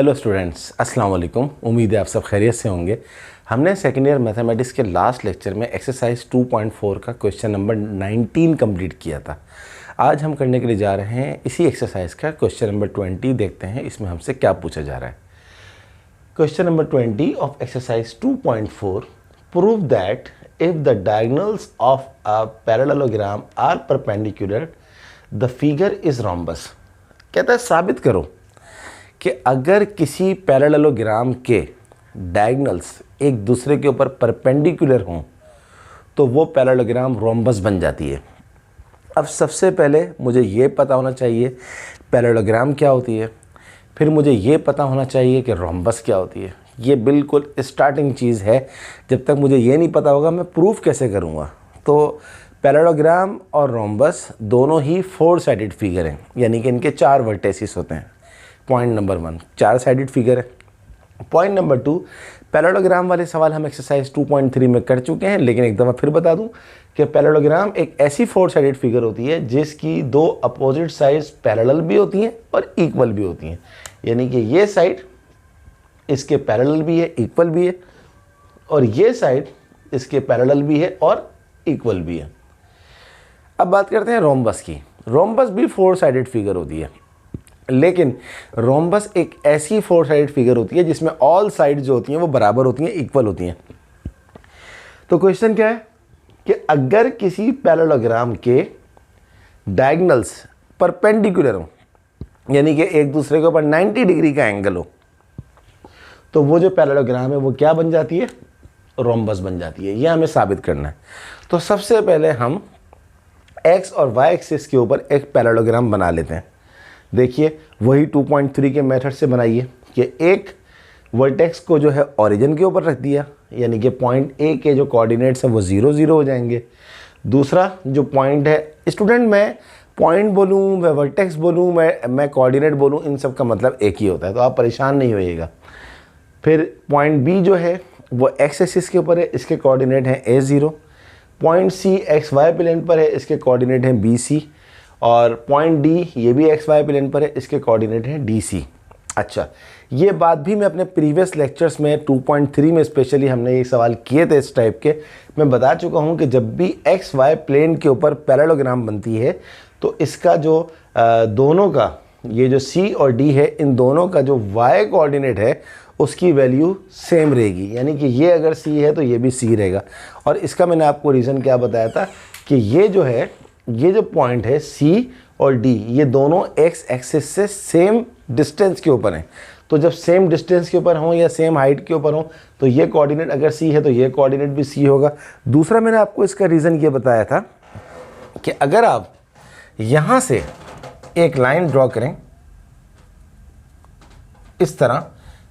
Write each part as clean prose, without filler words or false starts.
Hello students, अस्सलाम वालेकुम। उम्मीद है आप सब खैरियत से होंगे। हमने सेकेंड ईयर मैथमेटिक्स के लास्ट लेक्चर में एक्सरसाइज 2.4 का क्वेश्चन नंबर 19 कंप्लीट किया था। आज हम करने के लिए जा रहे हैं इसी एक्सरसाइज का क्वेश्चन नंबर 20। देखते हैं इसमें हमसे क्या पूछा जा रहा है। Question number 20 of exercise 2.4, prove that if the diagonals of a parallelogram are perpendicular the figure is rhombus. कहता है साबित करो कि अगर किसी पैरेललोग्राम के डायगोनल्स एक दूसरे के ऊपर परपेंडिकुलर हों तो वो पैरेललोग्राम रोम्बस बन जाती है। अब सबसे पहले मुझे ये पता होना चाहिए पैरेललोग्राम क्या होती है, फिर मुझे ये पता होना चाहिए कि रोम्बस क्या होती है। ये बिल्कुल स्टार्टिंग चीज़ है। जब तक मुझे ये नहीं पता होगा मैं प्रूफ कैसे करूँगा। तो पैरेललोग्राम और रोम्बस दोनों ही 4 साइडेड फिगर हैं, यानी कि इनके 4 वर्टेसिस होते हैं। पॉइंट नंबर 1 4 साइडेड फिगर है। पॉइंट नंबर 2, पैरेललोग्राम वाले सवाल हम एक्सरसाइज 2.3 में कर चुके हैं, लेकिन एक दफ़ा फिर बता दूं कि पैरेललोग्राम एक ऐसी 4 साइडेड फिगर होती है जिसकी 2 अपोजिट साइड्स पैरेलल भी होती हैं और इक्वल भी होती हैं। यानी कि ये साइड इसके पैरेलल भी है, इक्वल भी है, और ये साइड इसके पैरेलल भी है और इक्वल भी है। अब बात करते हैं रोम्बस की। रोम्बस भी 4 साइडेड फिगर होती है, लेकिन रोम्बस एक ऐसी 4 साइडेड फिगर होती है जिसमें ऑल साइड जो होती हैं वो बराबर होती हैं, इक्वल होती हैं। तो क्वेश्चन क्या है कि अगर किसी पैरेललोग्राम के डायगोनल्स परपेंडिकुलर हो, यानी कि एक दूसरे के ऊपर 90 डिग्री का एंगल हो, तो वो जो पैरेललोग्राम है वो क्या बन जाती है? रोम्बस बन जाती है। ये हमें साबित करना है। तो सबसे पहले हम एक्स और वाई एक्सिस के ऊपर एक पैरेललोग्राम बना लेते हैं। देखिए वही 2.3 के मेथड से बनाइए कि एक वर्टेक्स को जो है ओरिजिन के ऊपर रख दिया, यानी कि पॉइंट ए के जो कोऑर्डिनेट्स हैं वो 0 0 हो जाएंगे। दूसरा जो पॉइंट है, स्टूडेंट मैं पॉइंट बोलूँ, मैं वर्टेक्स बोलूँ, मैं कोऑर्डिनेट बोलूँ, इन सब का मतलब एक ही होता है, तो आप परेशान नहीं होइएगा। फिर पॉइंट बी जो है वो एक्स एक्सिस के ऊपर है, इसके कोऑर्डिनेट हैं A0। Point C X Y plane पर है, इसके कोऑर्डिनेट हैं BC। और पॉइंट डी ये भी एक्स वाई प्लेन पर है, इसके कोऑर्डिनेट हैं DC। अच्छा, ये बात भी मैं अपने प्रीवियस लेक्चर्स में 2.3 में स्पेशली हमने ये सवाल किए थे इस टाइप के। मैं बता चुका हूँ कि जब भी एक्स वाई प्लेन के ऊपर पैरेललोग्राम बनती है तो इसका जो दोनों का ये जो C और D है, इन दोनों का जो y कोऑर्डिनेट है उसकी वैल्यू सेम रहेगी। यानी कि ये अगर C है तो ये भी C रहेगा। और इसका मैंने आपको रीज़न क्या बताया था कि ये जो है, ये जो पॉइंट है C और D, ये दोनों x एक्सिस से सेम डिस्टेंस के ऊपर हैं। तो जब सेम डिस्टेंस के ऊपर हों या सेम हाइट के ऊपर हों तो ये कोऑर्डिनेट अगर C है तो ये कोऑर्डिनेट भी C होगा। दूसरा मैंने आपको इसका रीज़न ये बताया था कि अगर आप यहाँ से एक लाइन ड्रॉ करें इस तरह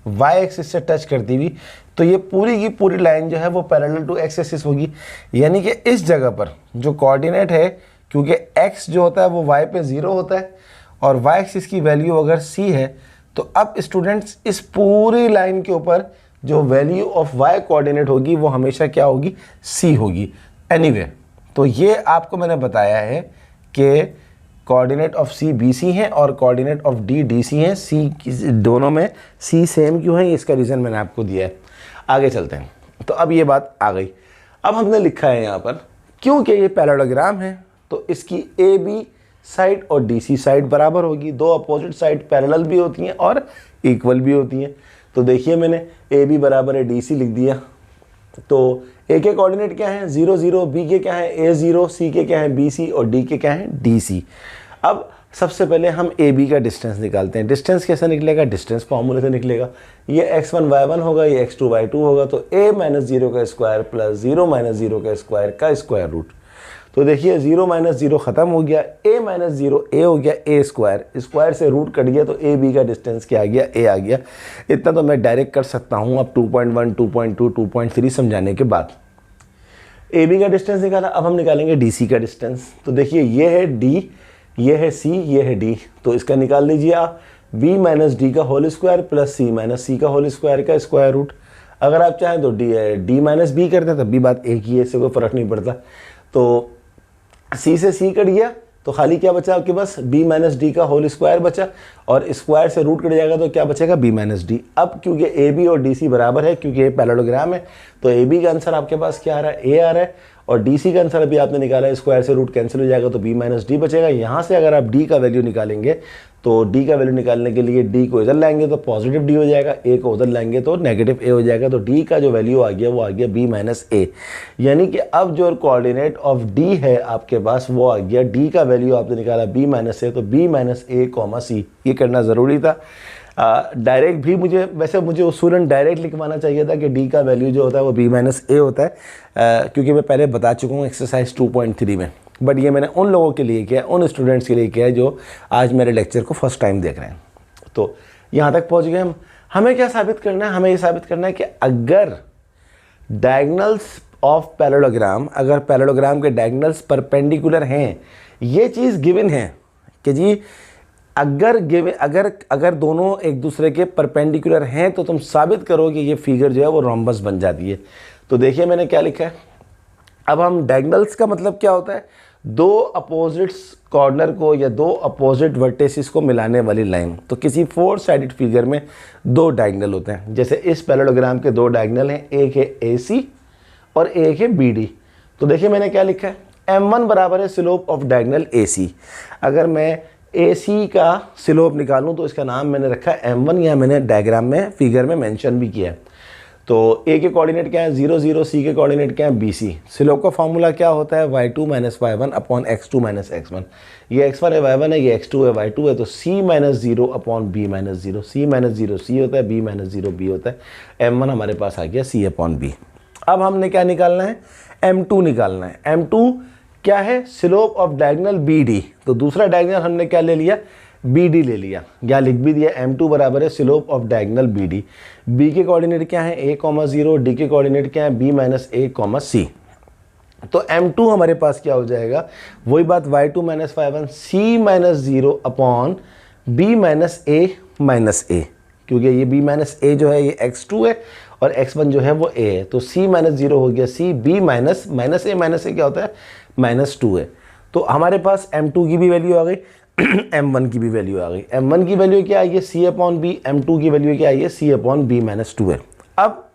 y एक्सिस से टच करती हुई, तो ये पूरी की पूरी लाइन जो है वो पैरेलल टू x एक्सिस होगी। यानी कि इस जगह पर जो कोऑर्डिनेट है, क्योंकि x जो होता है वो y पे 0 होता है और y एक्सिस की वैल्यू अगर c है, तो अब स्टूडेंट्स इस पूरी लाइन के ऊपर जो वैल्यू ऑफ y कोऑर्डिनेट होगी वो हमेशा क्या होगी? c होगी। एनीवे, तो ये आपको मैंने बताया है कि कोऑर्डिनेट ऑफ C BC हैं और कोऑर्डिनेट ऑफ D DC हैं। C दोनों में C सेम क्यों है, इसका रीज़न मैंने आपको दिया है। आगे चलते हैं। तो अब ये बात आ गई। अब हमने लिखा है यहाँ पर, क्योंकि ये पैरेललोग्राम है तो इसकी AB साइड और DC साइड बराबर होगी। 2 अपोजिट साइड पैरेलल भी होती हैं और इक्वल भी होती हैं। तो देखिए मैंने AB बराबर है DC लिख दिया। तो A के कोऑर्डिनेट क्या हैं? 0 0। B के क्या है? A0। C के क्या है? BC। और D के क्या है? DC। अब सबसे पहले हम AB का डिस्टेंस निकालते हैं। डिस्टेंस कैसे निकलेगा? डिस्टेंस फार्मूले से निकलेगा। ये x1 y1 होगा, ये x2 y2 होगा। तो a - 0 का स्क्वायर प्लस 0 - 0 का स्क्वायर का स्क्वायर रूट। तो देखिए 0 - 0 ख़त्म हो गया, a - 0 a हो गया, a स्क्वायर, स्क्वायर से रूट कट गया, तो AB का डिस्टेंस क्या आ गया? a आ गया। इतना तो मैं डायरेक्ट कर सकता हूँ अब 2.1, 2.2, 2.3 समझाने के बाद। AB का डिस्टेंस निकाला, अब हम निकालेंगे DC का डिस्टेंस। तो देखिए ये है D, ये है C, ये है D। तो इसका निकाल लीजिए आप, B - D का whole square plus C - C का होल स्क्वायर का स्क्वायर रूट। अगर आप चाहें तो D - B करते हैं, तब भी बात एक ही है, इससे कोई फ़र्क नहीं पड़ता। तो C से C कट गया तो खाली क्या बचा आपके पास, b माइनस डी का होल स्क्वायर बचा, और स्क्वायर से रूट कट जाएगा तो क्या बचेगा, b माइनस डी। अब क्योंकि ए बी और डी सी बराबर है, क्योंकि ये पैरेललोग्राम है, तो ए बी का आंसर आपके पास क्या आ रहा है, ए आ रहा है, और डी सी का आंसर अभी आपने निकाला है, स्क्वायर से रूट कैंसिल हो जाएगा तो b माइनस डी बचेगा। यहाँ से अगर आप d का वैल्यू निकालेंगे तो d का वैल्यू निकालने के लिए d को इधर लाएंगे तो पॉजिटिव d हो जाएगा, a को उधर लाएंगे तो नेगेटिव a हो जाएगा, तो d का जो वैल्यू आ गया वो आ गया b माइनस a। यानी कि अब जो कोऑर्डिनेट ऑफ d है आपके पास वो आ गया, d का वैल्यू आपने निकाला b माइनस a, तो b minus a comma c। ये करना ज़रूरी था। डायरेक्ट भी वैसे मुझे उसूलन डायरेक्ट लिखवाना चाहिए था कि d का वैल्यू जो होता है वो b माइनस a होता है, क्योंकि मैं पहले बता चुका हूँ एक्सरसाइज 2.3 में, बट ये मैंने उन लोगों के लिए किया है, उन स्टूडेंट्स के लिए किया है जो आज मेरे लेक्चर को फर्स्ट टाइम देख रहे हैं। तो यहाँ तक पहुँच गए हम। हमें क्या साबित करना है, हमें ये साबित करना है कि अगर डायगोनल्स ऑफ पैरेललोग्राम, अगर पैरेललोग्राम के डायगोनल्स परपेंडिकुलर हैं, ये चीज़ गिवन है कि जी अगर दोनों एक दूसरे के परपेंडिकुलर हैं तो तुम साबित करो कि ये फिगर जो है वो रोम्बस बन जाती है। तो देखिए मैंने क्या लिखा है। अब हम डायगोनल्स का मतलब क्या होता है, दो अपोजिट्स कॉर्नर को या दो अपोजिट वर्टेसिस को मिलाने वाली लाइन। तो किसी 4 साइडेड फिगर में दो डायगोनल होते हैं, जैसे इस पैरेललोग्राम के दो डायगोनल हैं, एक है AC और एक है BD। तो देखिए मैंने क्या लिखा है, M1 बराबर है स्लोप ऑफ डायगोनल AC। अगर मैं AC का स्लोप निकालूं तो इसका नाम मैंने रखा है M1, या मैंने डायग्राम में फिगर में मेंशन भी किया है। तो A के कोऑर्डिनेट क्या है 0 0, C के कोऑर्डिनेट क्या है BC। स्लोप का फॉर्मूला क्या होता है y2 minus y1 upon x2 minus x1। ये x1 है, y1 है, ये x2 है, y2 है, तो C minus 0 upon b minus 0। C minus 0 C होता है, b माइनस 0 b होता है। M1 हमारे पास आ गया C अपॉन b। अब हमने क्या निकालना है, M2 निकालना है। M2 क्या है, स्लोप ऑफ डायगोनल BD। तो दूसरा डायगोनल हमने क्या ले लिया, BD ले लिया, या लिख भी दिया M2 बराबर है slope of diagonal BD। B के कोऑर्डिनेट क्या है a, 0, D के कोऑर्डिनेट क्या है b माइनस a, C। तो M2 हमारे पास क्या हो जाएगा, वही बात y2 minus y1 C minus 0 upon b minus a, क्योंकि ये b माइनस a जो है ये x2 है और x1 जो है वो a है, तो c माइनस 0 हो गया c, b माइनस a क्या होता है -2 है। तो हमारे पास M2 की भी वैल्यू आ गई, M1 की भी वैल्यू आ गई। M1 की वैल्यू क्या आई है C अपॉन बी, M2 की वैल्यू क्या आई है C अपॉन b माइनस 2 है। अब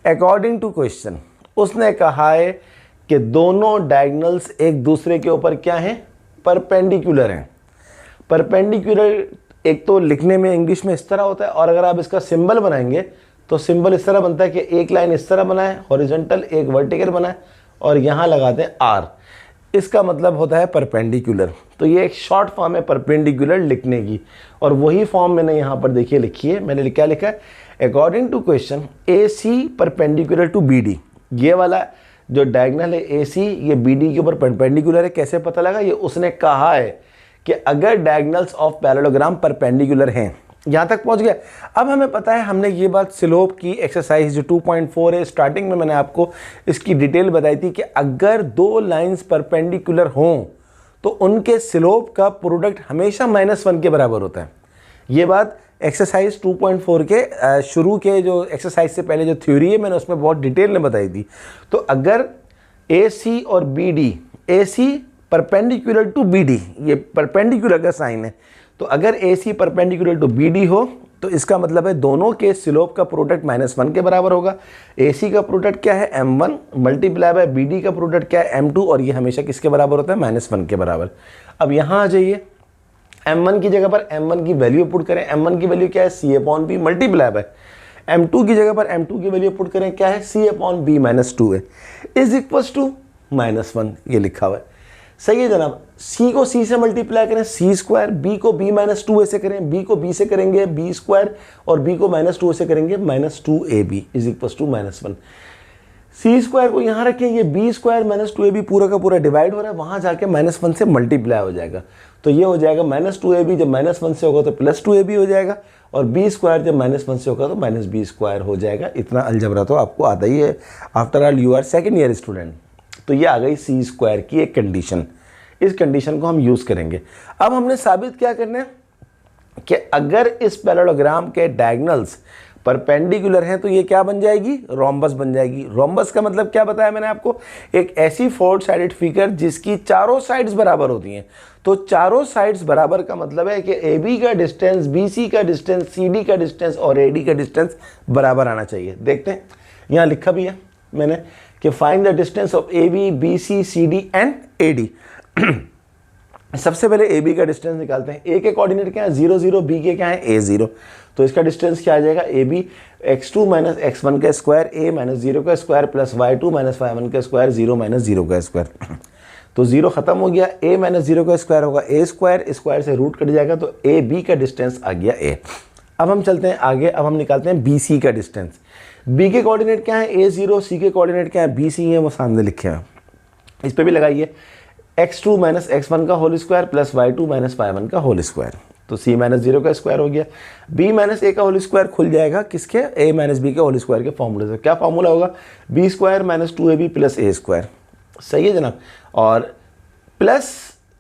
अकॉर्डिंग टू क्वेश्चन उसने कहा है कि दोनों डायगोनल्स एक दूसरे के ऊपर क्या हैं, परपेंडिकुलर हैं। परपेंडिकुलर एक तो लिखने में इंग्लिश में इस तरह होता है, और अगर आप इसका सिंबल बनाएंगे तो सिंबल इस तरह बनता है कि एक लाइन इस तरह बनाए हॉरिजॉन्टल, एक वर्टिकल बनाए, और यहाँ लगाते हैं R। इसका मतलब होता है परपेंडिकुलर। तो ये एक शॉर्ट फॉर्म है परपेंडिकुलर लिखने की, और वही फॉर्म मैंने यहाँ पर देखिए लिखी है। मैंने क्या लिखा है, according to question AC perpendicular to BD। ये वाला जो डायगोनल है AC ये BD के ऊपर परपेंडिकुलर है। कैसे पता लगा, ये उसने कहा है कि अगर डायगोनल्स ऑफ पैरेललोग्राम परपेंडिकुलर हैं। यहाँ तक पहुँच गया। अब हमें पता है, हमने ये बात स्लोप की एक्सरसाइज जो 2.4 है, स्टार्टिंग में मैंने आपको इसकी डिटेल बताई थी कि अगर दो लाइंस परपेंडिकुलर हों तो उनके स्लोप का प्रोडक्ट हमेशा -1 के बराबर होता है। ये बात एक्सरसाइज 2.4 के शुरू के जो एक्सरसाइज से पहले जो थ्योरी है मैंने उसमें बहुत डिटेल में बताई थी। तो अगर AC और BD, AC perpendicular to BD, ये परपेंडिकुलर का साइन है, तो अगर AC परपेंडिकुलर टू BD हो तो इसका मतलब है दोनों के स्लोप का प्रोडक्ट -1 के बराबर होगा। AC का प्रोडक्ट क्या है M1 मल्टीप्लाई बाय BD का प्रोडक्ट क्या है M2, और ये हमेशा किसके बराबर होता है, -1 के बराबर। अब यहाँ आ जाइए, M1 की जगह पर M1 की वैल्यू पुट करें। M1 की वैल्यू क्या है C upon B multiply by M2 की जगह पर M2 की वैल्यू पुट करें, क्या है C अपॉन B -2 है, इज इक्वल्स टू -1। ये लिखा हुआ है, सही है जनाब। C को C से मल्टीप्लाई करें C स्क्वायर, B को B -2 से करें, B को B से करेंगे B स्क्वायर, और B को -2 से करेंगे -2AB is equals to -1। C square को यहाँ रखें, ये B स्क्वायर -2AB पूरा का पूरा डिवाइड हो रहा है, वहाँ जाके -1 से मल्टीप्लाई हो जाएगा। तो ये हो जाएगा -2AB, जब -1 से होगा तो +2AB हो जाएगा, और B स्क्वायर जब -1 से होगा तो -B स्क्वायर हो जाएगा। इतना अलजबरा तो आपको आता ही है, after all you are second year student. तो ये आ गई C स्क्वायर की एक कंडीशन। इस कंडीशन को हम यूज़ करेंगे। अब हमने साबित क्या करना है कि अगर इस पैरेललोग्राम के डायगोनल्स परपेंडिकुलर है तो ये क्या बन जाएगी, रोम्बस बन जाएगी। रोम्बस का मतलब क्या बताया मैंने आपको, एक ऐसी फोर साइडेड फिगर जिसकी चारों साइड्स बराबर होती हैं। तो चारों साइड्स बराबर का मतलब है कि ए बी का डिस्टेंस, बी सी का डिस्टेंस, सी डी का डिस्टेंस और ए डी का डिस्टेंस बराबर आना चाहिए। देखते हैं, यहाँ लिखा भी है मैंने कि find the distance of A B, B C, C D and A D. सबसे पहले ए बी का डिस्टेंस निकालते हैं। ए के कोऑर्डिनेट क्या है 0 0, बी के क्या है a 0। तो इसका डिस्टेंस क्या आ जाएगा, A B x2 minus x1 का स्क्वायर, a माइनस 0 का square plus y2 minus y1 का स्क्वायर, 0 माइनस 0 का स्क्वायर। तो 0 खत्म हो गया, a माइनस 0 का स्क्वायर होगा a स्क्वायर, स्क्वायर से रूट कट जाएगा तो ए बी का डिस्टेंस आ गया a। अब हम चलते हैं आगे, अब हम निकालते हैं बी सी का डिस्टेंस। b के कोऑर्डिनेट क्या है a 0, c के कोऑर्डिनेट क्या है b c है, वो सामने लिखे हैं, इस पर भी लगाइए। x2 माइनस x1 का whole square plus y2 minus y1 का होल स्क्वायर, तो c माइनस 0 का स्क्वायर हो गया। b माइनस a का होल स्क्वायर खुल जाएगा किसके, a माइनस b के होल स्क्वायर के फॉर्मूले से। क्या फॉर्मूला होगा, b square minus 2ab plus a square, सही है जनाब, और प्लस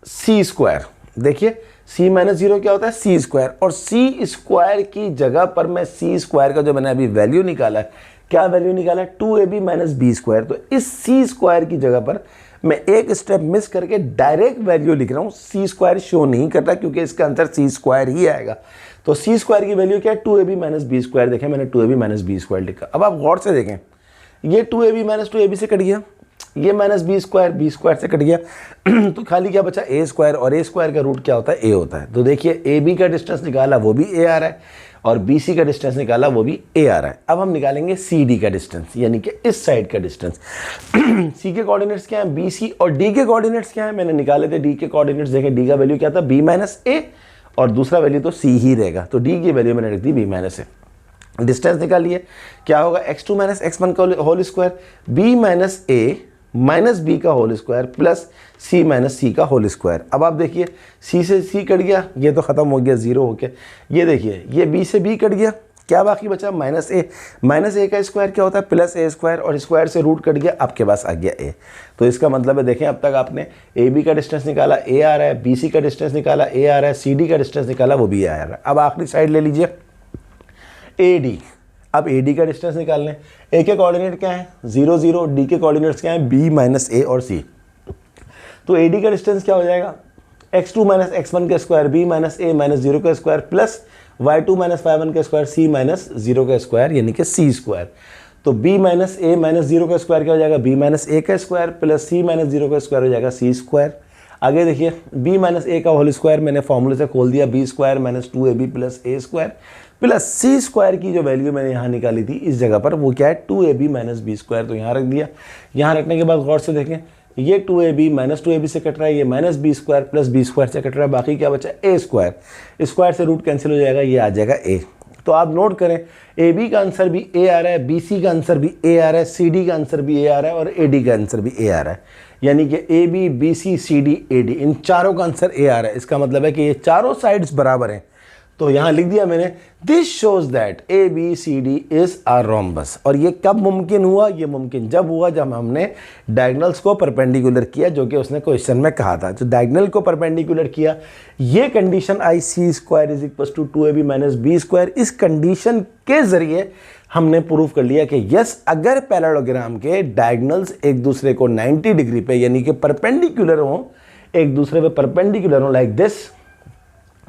c स्क्वायर। देखिए c माइनस 0 क्या होता है, c स्क्वायर, और c स्क्वायर की जगह पर मैं c स्क्वायर का जो मैंने अभी वैल्यू निकाला है, क्या वैल्यू निकाला है, 2ab माइनस b स्क्वायर। तो इस c स्क्वायर की जगह पर मैं एक स्टेप मिस करके डायरेक्ट वैल्यू लिख रहा हूँ, सी स्क्वायर शो नहीं करता क्योंकि इसका आंसर सी स्क्वायर ही आएगा। तो सी स्क्वायर की वैल्यू क्या है, 2ab माइनस बी स्क्वायर। देखें मैंने 2ab माइनस बी स्क्वायर लिखा। अब आप गौर से देखें, ये 2ab माइनस 2ab से कट गया, ये माइनस बी स्क्वायर से कट गया, तो खाली क्या बचा, ए स्क्वायर, और ए स्क्वायर का रूट क्या होता है, ए होता है। तो देखिए ए बी का डिस्टेंस निकाला वो भी ए आ रहा है, और बी सी का डिस्टेंस निकाला वो भी ए आ रहा है। अब हम निकालेंगे सी डी का डिस्टेंस, यानी कि इस साइड का डिस्टेंस। सी के कोऑर्डिनेट्स क्या है, बी सी, और डी के कोऑर्डिनेट्स क्या है, मैंने निकाले थे डी के कोऑर्डिनेट्स। देखें डी का वैल्यू क्या था, बी माइनस ए, और दूसरा वैल्यू तो सी ही रहेगा, तो डी की वैल्यू मैंने रख दी बी माइनस ए। डिस्टेंस निकालिए, क्या होगा, x2 माइनस x1 का whole square, b minus a minus B का whole square plus c minus C का होल स्क्वायर। अब आप देखिए c से c कट गया, ये तो खत्म हो गया 0 होके। ये देखिए ये b से b कट गया, क्या बाकी बचा, माइनस a का स्क्वायर क्या होता है, प्लस a स्क्वायर, और स्क्वायर से रूट कट गया, आपके पास आ गया a। तो इसका मतलब है, देखें अब तक आपने ए बी का डिस्टेंस निकाला, a आ रहा है, बी सी का डिस्टेंस निकाला, a आ रहा है, सी डी का डिस्टेंस निकाला, वो भी a आ रहा है। अब आखिरी साइड ले लीजिए ए डी। अब ए डी का डिस्टेंस निकाल लें। ए के कोऑर्डिनेट क्या है 0 0, डी के कोऑर्डिनेट्स क्या है बी माइनस ए और सी। तो ए डी का डिस्टेंस क्या हो जाएगा, x2 माइनस x1 का स्क्वायर, b माइनस ए माइनस 0 का square plus y2 minus y1 का स्क्वायर, c माइनस 0 का स्क्वायर, यानी कि c स्क्वायर। तो b माइनस ए माइनस 0 का स्क्वायर क्या हो जाएगा, b माइनस ए का स्क्वायर प्लस c माइनस 0 का स्क्वायर हो जाएगा c स्क्वायर। आगे देखिए b माइनस ए का होल स्क्वायर मैंने फॉर्मूले से खोल दिया, b square minus 2ab plus a square plus C square की जो वैल्यू मैंने यहाँ निकाली थी इस जगह पर, वो क्या है 2ab माइनस बी स्क्वायर। तो यहाँ रख दिया। यहाँ रखने के बाद गौर से देखें, ये 2ab माइनस 2ab से कट रहा है, ये minus B square plus B square से कट रहा है, बाकी क्या बचा ए स्क्वायर। स्क्वायर से रूट कैंसिल हो जाएगा, ये आ जाएगा ए। तो आप नोट करें ए बी का आंसर भी ए आ रहा है, बी सी का आंसर भी ए आ रहा है, सी डी का आंसर भी ए आ रहा है, और ए डी का आंसर भी ए आ रहा है। यानी कि A B, B C, C D, A D, इन चारों का आंसर ए आ रहा है। इसका मतलब है कि ये चारों साइड्स बराबर हैं। तो यहाँ लिख दिया मैंने, this shows that A B C D is a rhombus. और ये कब मुमकिन हुआ, ये मुमकिन जब हुआ जब हमने डायगोनल्स को परपेंडिकुलर किया, जो कि उसने क्वेश्चन में कहा था। तो डायगोनल को परपेंडिकुलर किया, ये कंडीशन आई C square is equal to 2ab minus B square. इस कंडीशन के जरिए हमने प्रूफ कर लिया कि यस, अगर पैरेललोग्राम के डायगोनल्स एक दूसरे को 90 डिग्री पे यानी कि परपेंडिकुलर हो, एक दूसरे पे परपेंडिकुलर हो लाइक दिस,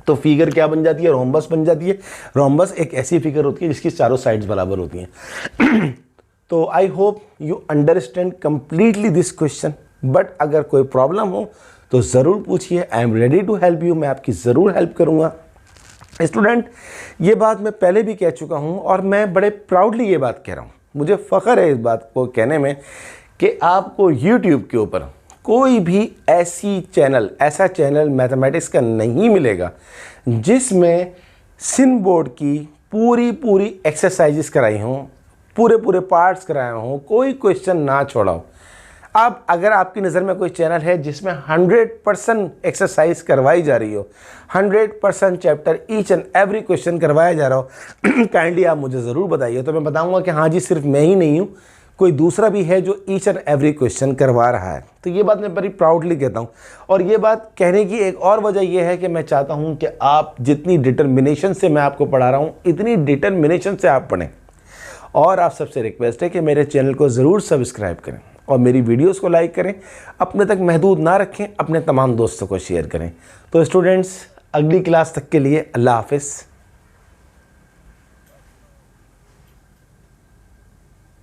तो फिगर क्या बन जाती है, रोम्बस बन जाती है। रोम्बस एक ऐसी फिगर होती है जिसकी चारों साइड्स बराबर होती हैं। तो I hope you understand completely this question, but अगर कोई प्रॉब्लम हो तो ज़रूर पूछिए, I am ready to help you, मैं आपकी ज़रूर हेल्प करूँगा। स्टूडेंट, ये बात मैं पहले भी कह चुका हूँ और मैं बड़े प्राउडली ये बात कह रहा हूँ, मुझे फ़ख्र है इस बात को कहने में कि आपको यूट्यूब के ऊपर कोई भी ऐसा चैनल मैथमेटिक्स का नहीं मिलेगा जिसमें सिन बोर्ड की पूरी एक्सरसाइजेस कराई हों, पूरे पार्ट्स कराए हों, कोई क्वेश्चन ना छोड़ा हो। अब अगर आपकी नज़र में कोई चैनल है जिसमें 100% एक्सरसाइज करवाई जा रही हो, 100% chapter each and every question करवाया जा रहा हो, काइंडली आप मुझे ज़रूर बताइए। तो मैं बताऊंगा कि हाँ जी, सिर्फ मैं ही नहीं हूँ, कोई दूसरा भी है जो ईच एंड एवरी क्वेश्चन करवा रहा है। तो ये बात मैं बड़ी प्राउडली कहता हूँ। और ये बात कहने की एक और वजह ये है कि मैं चाहता हूँ कि आप जितनी डिटर्मिनेशन से मैं आपको पढ़ा रहा हूँ, इतनी डिटर्मिनेशन से आप पढ़ें। और आप सबसे रिक्वेस्ट है कि मेरे चैनल को ज़रूर सब्सक्राइब करें और मेरी वीडियोस को लाइक करें, अपने तक महदूद ना रखें, अपने तमाम दोस्तों को शेयर करें। तो स्टूडेंट्स, अगली क्लास तक के लिए अल्लाह हाफ़िज़।